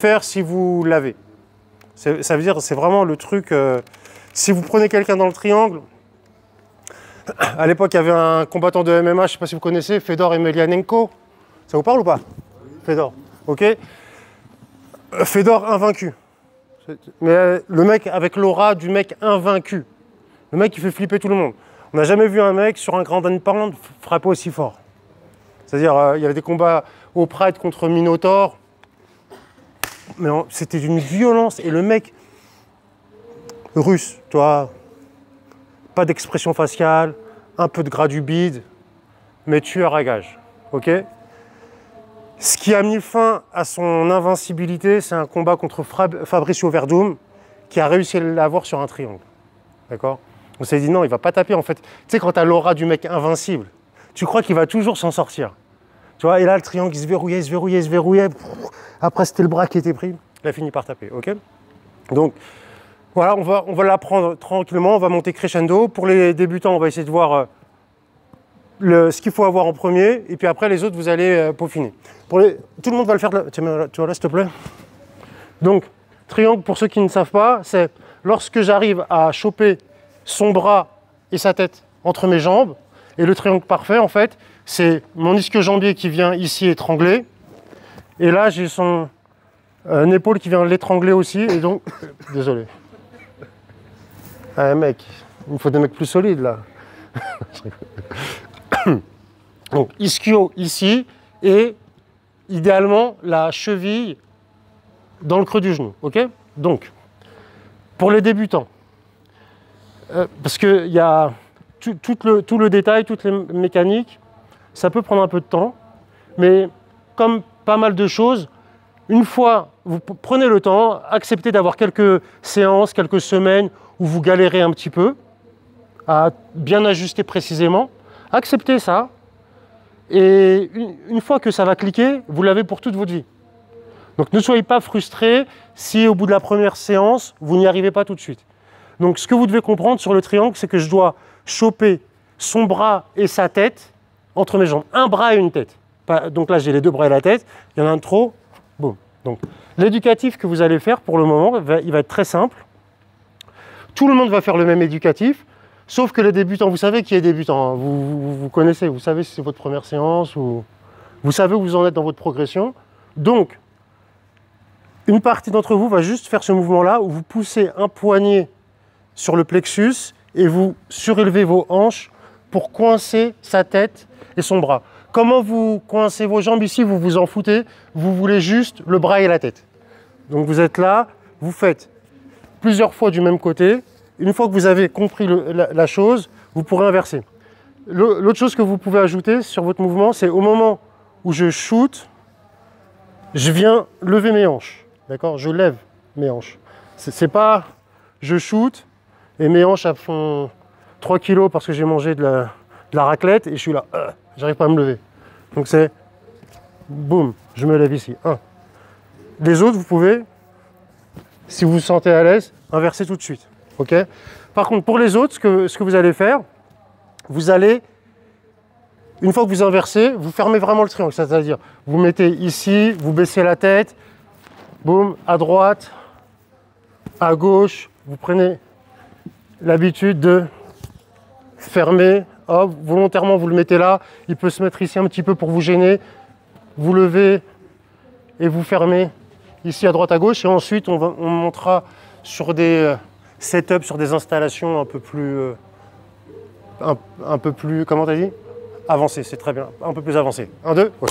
faire si vous l'avez. Ça veut dire, c'est vraiment le truc, si vous prenez quelqu'un dans le triangle, à l'époque, il y avait un combattant de MMA, je ne sais pas si vous connaissez, Fedor Emelianenko. Ça vous parle ou pas? Fedor, ok. Fedor invaincu. Mais le mec avec l'aura du mec invaincu. Le mec qui fait flipper tout le monde. On n'a jamais vu un mec sur un grand pound frapper aussi fort. C'est-à-dire, il y avait des combats au Pride contre Minotaur. Mais c'était d'une violence. Et le mec russe, toi, pas d'expression faciale, un peu de gras du bide, mais tueur à gage. Ok. Ce qui a mis fin à son invincibilité, c'est un combat contre Fabricio Werdum, qui a réussi à l'avoir sur un triangle. D'accord? On s'est dit non, il va pas taper en fait. Tu sais, quand tu as l'aura du mec invincible, tu crois qu'il va toujours s'en sortir. Tu vois, et là, le triangle, il se verrouillait, il se verrouillait, il se verrouillait. Après, c'était le bras qui était pris. Il a fini par taper, ok? Donc, voilà, on va l'apprendre tranquillement, on va monter crescendo. Pour les débutants, on va essayer de voir ce qu'il faut avoir en premier. Et puis après, les autres, vous allez peaufiner. Tout le monde va le faire. Tu vois là, s'il te plaît? Donc, triangle, pour ceux qui ne savent pas, c'est lorsque j'arrive à choper son bras et sa tête entre mes jambes. Et le triangle parfait, en fait, c'est mon ischio-jambier qui vient ici étrangler. Et là, j'ai son épaule qui vient l'étrangler aussi. Et donc, désolé. Ah, mec, il me faut des mecs plus solides, là. Donc, ischio ici et idéalement la cheville dans le creux du genou. Ok? Donc, pour les débutants, parce qu'il y a tout le détail, toutes les mécaniques, ça peut prendre un peu de temps, mais comme pas mal de choses, une fois, vous prenez le temps, acceptez d'avoir quelques séances, quelques semaines où vous galérez un petit peu à bien ajuster précisément, acceptez ça, et une fois que ça va cliquer, vous l'avez pour toute votre vie. Donc ne soyez pas frustrés si au bout de la première séance, vous n'y arrivez pas tout de suite. Donc ce que vous devez comprendre sur le triangle, c'est que je dois choper son bras et sa tête entre mes jambes. Un bras et une tête. Donc là, j'ai les deux bras et la tête. Il y en a un de trop. Boum. Donc l'éducatif que vous allez faire pour le moment, il va être très simple. Tout le monde va faire le même éducatif, sauf que les débutants, vous savez qui est débutant, hein, vous connaissez, vous savez si c'est votre première séance, ou vous savez où vous en êtes dans votre progression. Donc, une partie d'entre vous va juste faire ce mouvement-là, où vous poussez un poignet sur le plexus et vous surélevez vos hanches pour coincer sa tête et son bras. Comment vous coincez vos jambes ici, vous vous en foutez, vous voulez juste le bras et la tête. Donc vous êtes là, vous faites plusieurs fois du même côté. Une fois que vous avez compris la chose, vous pourrez inverser. L'autre chose que vous pouvez ajouter sur votre mouvement, c'est au moment où je shoot, je viens lever mes hanches. D'accord? Je lève mes hanches. C'est pas je shoot et mes hanches font 3 kilos parce que j'ai mangé de la raclette et je suis là, j'arrive pas à me lever. Donc c'est boum, je me lève ici. 1. Les autres, vous pouvez, si vous vous sentez à l'aise, inverser tout de suite. Ok? Par contre, pour les autres, ce que vous allez faire, vous allez, une fois que vous inversez, vous fermez vraiment le triangle. C'est-à-dire, vous mettez ici, vous baissez la tête, boum, à droite, à gauche, vous prenez l'habitude de fermer, hop, volontairement vous le mettez là, il peut se mettre ici un petit peu pour vous gêner, vous levez et vous fermez ici à droite à gauche, et ensuite on montera sur des setups, sur des installations un peu plus, comment t'as dit? Avancé, c'est très bien, un peu plus avancé. 1, 2, ouais.